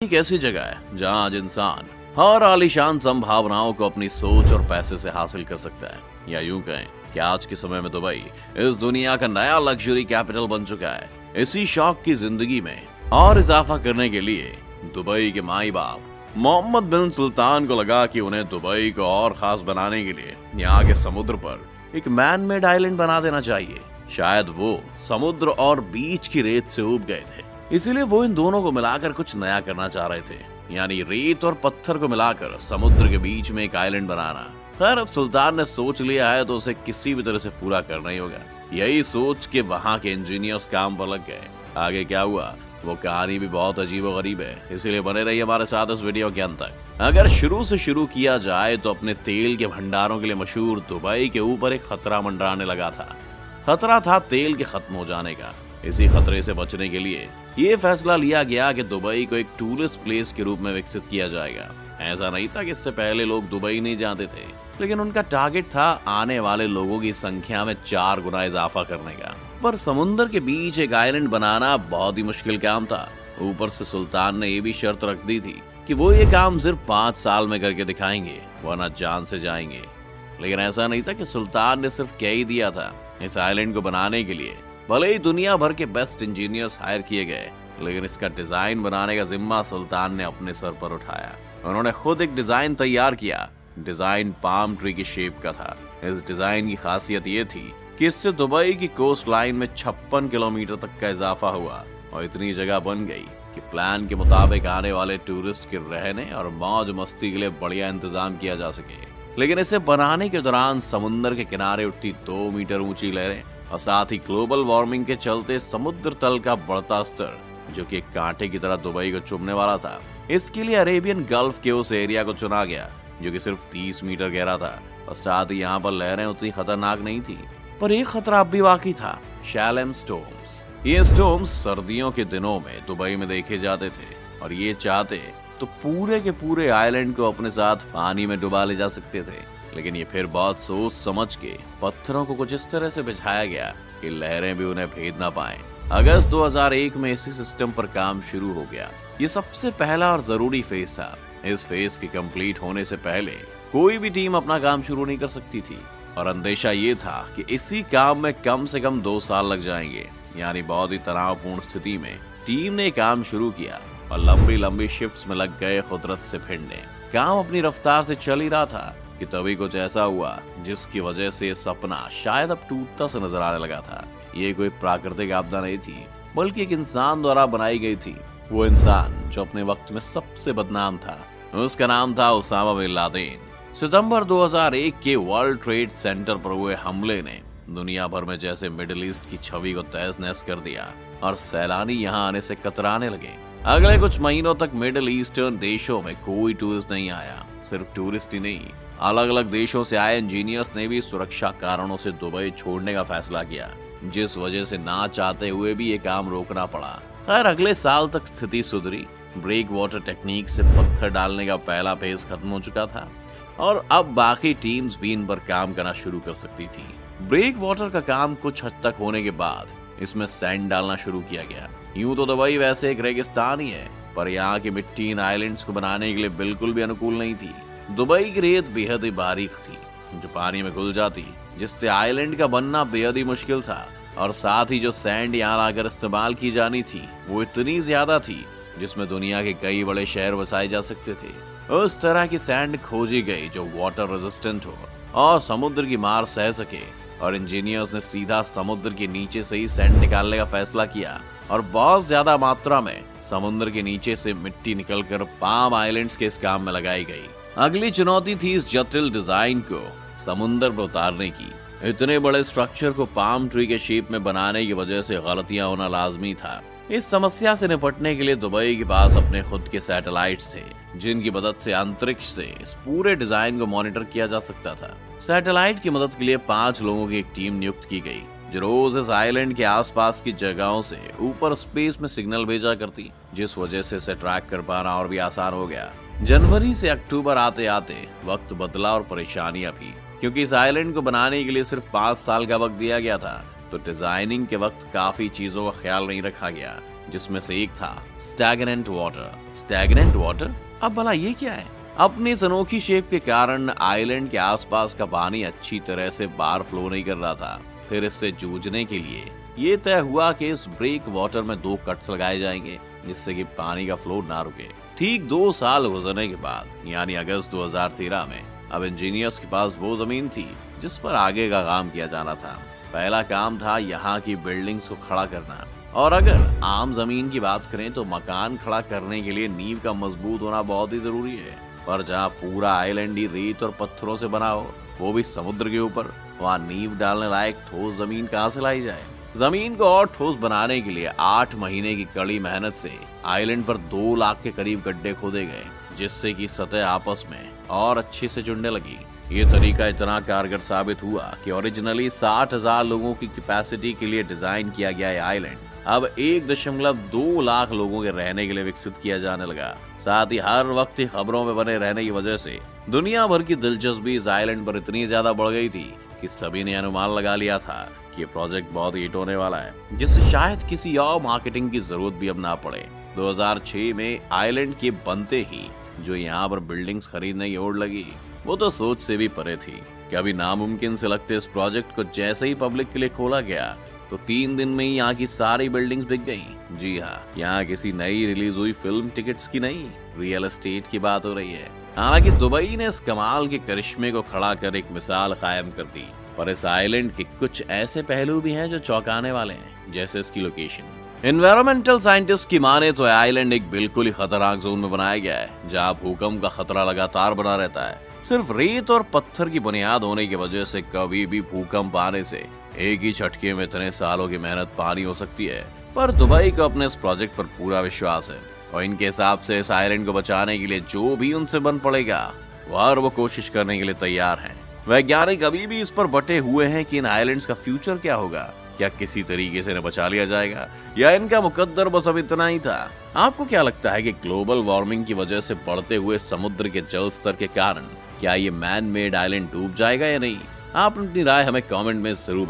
एक ऐसी जगह है जहां आज इंसान हर आलीशान संभावनाओं को अपनी सोच और पैसे से हासिल कर सकता है। या यूं कहें कि आज के समय में दुबई इस दुनिया का नया लग्जरी कैपिटल बन चुका है। इसी शौक की जिंदगी में और इजाफा करने के लिए दुबई के माई बाप मोहम्मद बिन सुल्तान को लगा कि उन्हें दुबई को और खास बनाने के लिए यहाँ के समुद्र पर एक मैन मेड आइलैंड बना देना चाहिए। शायद वो समुद्र और बीच की रेत से ऊब गए थे, इसीलिए वो इन दोनों को मिलाकर कुछ नया करना चाह रहे थे, यानी रेत और पत्थर को मिलाकर समुद्र के बीच में एक आइलैंड बनाना। खैर, अब सुल्तान ने सोच लिया है तो उसे किसी भी तरह से पूरा करना ही होगा। यही सोच के वहाँ के इंजीनियर्स काम पर लग गए। आगे क्या हुआ वो कहानी भी बहुत अजीबोगरीब है, इसीलिए बने रहिए हमारे साथ इस वीडियो के अंत तक। अगर शुरू से शुरू किया जाए तो अपने तेल के भंडारों के लिए मशहूर दुबई के ऊपर एक खतरा मंडराने लगा था। खतरा था तेल के खत्म हो जाने का। इसी खतरे से बचने के लिए ये फैसला लिया गया कि दुबई को एक टूरिस्ट प्लेस के रूप में विकसित किया जाएगा। ऐसा नहीं था कि इससे पहले लोग दुबई नहीं जाते थे, लेकिन उनका टारगेट था आने वाले लोगों की संख्या में 4 गुना इजाफा करने का। पर समुद्र के बीच एक आइलैंड बनाना बहुत ही मुश्किल काम था। ऊपर से सुल्तान ने ये भी शर्त रख दी थी कि वो ये काम सिर्फ 5 साल में करके दिखाएंगे, वरना जान से जाएंगे। लेकिन ऐसा नहीं था कि सुल्तान ने सिर्फ कह ही दिया था। इस आइलैंड को बनाने के लिए भले ही दुनिया भर के बेस्ट इंजीनियर्स हायर किए गए, लेकिन इसका डिजाइन बनाने का जिम्मा सुल्तान ने अपने सर पर उठाया। उन्होंने खुद एक डिजाइन तैयार किया। डिजाइन पाम ट्री की शेप का था। इस डिजाइन की खासियत ये थी कि इससे दुबई की कोस्ट लाइन में 56 किलोमीटर तक का इजाफा हुआ और इतनी जगह बन गई कि प्लान के मुताबिक आने वाले टूरिस्ट के रहने और मौज मस्ती के लिए बढ़िया इंतजाम किया जा सके। लेकिन इसे बनाने के दौरान समुद्र के किनारे उठती 2 मीटर ऊंची लहरें और साथ ही ग्लोबल वार्मिंग के चलते समुद्र तल का बढ़ता स्तर, जो कि एक कांटे की तरह दुबई को चुभने वाला था, इसके लिए अरेबियन गल्फ के उस एरिया को चुना गया जो कि सिर्फ 30 मीटर गहरा था। और साथ ही यहाँ पर लहरें उतनी खतरनाक नहीं थी। पर एक खतरा अब भी बाकी था, शैलेम स्टॉर्म्स। ये स्टॉर्म्स सर्दियों के दिनों में दुबई में देखे जाते थे और ये चाहते तो पूरे के पूरे आइलैंड को अपने साथ पानी में डुबा ले जा सकते थे। लेकिन ये फिर बहुत सोच समझ के पत्थरों को कुछ इस तरह से बिछाया गया कि लहरें भी उन्हें भेद ना पाएं। अगस्त 2001 में इसी सिस्टम पर काम शुरू हो गया। ये सबसे पहला और जरूरी फेज था। इस फेज के कंप्लीट होने से पहले कोई भी टीम अपना काम शुरू नहीं कर सकती थी और अंदेशा ये था कि इसी काम में कम से कम 2 साल लग जाएंगे। यानी बहुत ही तनावपूर्ण स्थिति में टीम ने काम शुरू किया और लंबी लंबी शिफ्ट्स में लग गए कुदरत से भिड़ने। काम अपनी रफ्तार से चल ही रहा था कि तभी कुछ ऐसा हुआ जिसकी वजह से ये सपना शायद अब टूटता से नजर आने लगा था। ये कोई प्राकृतिक आपदा नहीं थी, बल्कि एक इंसान द्वारा बनाई गई थी। वो इंसान जो अपने वक्त में सबसे बदनाम था, उसका नाम था उसामा बिन लादेन। सितंबर 2001 के वर्ल्ड ट्रेड सेंटर पर हुए हमले ने दुनिया भर में जैसे मिडिल ईस्ट की छवि को तहस नहस कर दिया और सैलानी यहाँ आने से कतराने लगे। अगले कुछ महीनों तक मिडिल ईस्टर्न देशों में कोई टूरिस्ट नहीं आया। सिर्फ टूरिस्ट ही नहीं, अलग अलग देशों से आए इंजीनियर्स ने भी सुरक्षा कारणों से दुबई छोड़ने का फैसला किया, जिस वजह से ना चाहते हुए भी ये काम रोकना पड़ा। खैर, अगले साल तक स्थिति सुधरी। ब्रेक वाटर टेक्निक से पत्थर डालने का पहला फेज खत्म हो चुका था और अब बाकी टीम्स भी इन पर काम करना शुरू कर सकती थी। ब्रेक वाटर का काम कुछ हद तक होने के बाद इसमें सैंड डालना शुरू किया गया। यूं तो दुबई वैसे एक रेगिस्तान ही है, पर यहाँ की मिट्टी इन आइलैंड्स को बनाने के लिए बिल्कुल भी अनुकूल नहीं थी। दुबई की रेत बेहद ही बारीक थी जो पानी में घुल जाती, जिससे आइलैंड का बनना बेहद ही मुश्किल था। और साथ ही जो सैंड यहाँ लाकर इस्तेमाल की जानी थी वो इतनी ज्यादा थी जिसमें दुनिया के कई बड़े शहर बसाए जा सकते थे। उस तरह की सैंड खोजी गई जो वाटर रेजिस्टेंट हो और समुद्र की मार सह सके। और इंजीनियर्स ने सीधा समुद्र के नीचे से ही सैंड निकालने का फैसला किया और बहुत ज्यादा मात्रा में समुद्र के नीचे से मिट्टी निकलकर पाम आइलैंड्स के इस काम में लगाई गई। अगली चुनौती थी इस जटिल डिजाइन को समुद्र पर उतारने की। इतने बड़े स्ट्रक्चर को पाम ट्री के शेप में बनाने की वजह से गलतियां होना लाजमी था। इस समस्या से निपटने के लिए दुबई के पास अपने खुद के सैटेलाइट्स थे, जिनकी मदद से अंतरिक्ष से इस पूरे डिजाइन को मॉनिटर किया जा सकता था। सैटेलाइट की मदद के लिए 5 लोगों की एक टीम नियुक्त की गई जो रोज इस आइलैंड के आसपास की जगहों से ऊपर स्पेस में सिग्नल भेजा करती, जिस वजह से इसे ट्रैक कर पाना और भी आसान हो गया। जनवरी से अक्टूबर आते आते वक्त बदला और परेशानियां भी, क्योंकि इस आइलैंड को बनाने के लिए सिर्फ 5 साल का वक्त दिया गया था। तो डिजाइनिंग के वक्त काफी चीजों का ख्याल नहीं रखा गया, जिसमें से एक था स्टैग्नेंट वाटर। स्टैग्नेंट वाटर, अब भला ये क्या है? अपनी इस अनोखी शेप के कारण आइलैंड के आसपास का पानी अच्छी तरह से बाहर फ्लो नहीं कर रहा था। फिर इससे जूझने के लिए ये तय हुआ कि इस ब्रेक वाटर में 2 कट्स लगाए जाएंगे, जिससे कि पानी का फ्लो ना रुके। ठीक 2 साल गुजरने के बाद यानी अगस्त 2013 में अब इंजीनियर्स के पास वो जमीन थी जिस पर आगे का काम किया जाना था। पहला काम था यहाँ की बिल्डिंग्स को खड़ा करना। और अगर आम जमीन की बात करें तो मकान खड़ा करने के लिए नींव का मजबूत होना बहुत ही जरूरी है। पर जहाँ पूरा आइलैंड ही रेत और पत्थरों से बना हो, वो भी समुद्र के ऊपर, वहाँ नींव डालने लायक ठोस जमीन कहाँ से लाई जाए? जमीन को और ठोस बनाने के लिए 8 महीने की कड़ी मेहनत से आइलैंड पर 2 लाख के करीब गड्ढे खोदे गए, जिससे कि सतह आपस में और अच्छे से जुड़ने लगी। ये तरीका इतना कारगर साबित हुआ कि ओरिजिनली 60,000 लोगों की कैपेसिटी के लिए डिजाइन किया गया ये आइलैंड अब 1.2 लाख लोगों के रहने के लिए विकसित किया जाने लगा। साथ ही हर वक्त खबरों में बने रहने की वजह से दुनिया भर की दिलचस्पी इस आइलैंड पर इतनी ज्यादा बढ़ गई थी कि सभी ने अनुमान लगा लिया था कि ये प्रोजेक्ट बहुत हिट होने वाला है, जिससे शायद किसी और मार्केटिंग की जरूरत भी अब ना पड़े। 2006 में आइलैंड के बनते ही जो यहाँ पर बिल्डिंग्स खरीदने की ओर लगी, वो तो सोच से भी परे थी। कभी नामुमकिन से लगते इस प्रोजेक्ट को जैसे ही पब्लिक के लिए खोला गया तो 3 दिन में ही यहाँ की सारी बिल्डिंग्स बिक गईं। जी हाँ, यहाँ किसी नई रिलीज हुई फिल्म टिकट्स की नहीं, रियल एस्टेट की बात हो रही है। हालांकि दुबई ने इस कमाल के करिश्मे को खड़ा कर एक मिसाल कायम कर दी, पर इस आइलैंड के कुछ ऐसे पहलू भी हैं जो चौंकाने वाले हैं, जैसे इसकी लोकेशन। एनवायरमेंटल साइंटिस्ट की माने तो आइलैंड एक बिल्कुल ही खतरनाक जोन में बनाया गया है, जहाँ भूकंप का खतरा लगातार बना रहता है। सिर्फ रेत और पत्थर की बुनियाद होने की वजह से कभी भी भूकंप आने से एक ही झटके में इतने सालों की मेहनत पानी हो सकती है। पर दुबई को अपने इस प्रोजेक्ट पर पूरा विश्वास है और इनके हिसाब से इस आइलैंड को बचाने के लिए जो भी उनसे बन पड़ेगा वो कोशिश करने के लिए तैयार हैं। वैज्ञानिक अभी भी इस पर बटे हुए हैं कि इन आइलैंड्स का फ्यूचर क्या होगा। क्या किसी तरीके से इन्हें बचा लिया जाएगा या इनका मुकद्दर बस अब इतना ही था? आपको क्या लगता है कि ग्लोबल वार्मिंग की वजह से बढ़ते हुए समुद्र के जल स्तर के कारण क्या ये मैन मेड आइलैंड डूब जाएगा या नहीं? आप अपनी राय हमें कमेंट में जरूर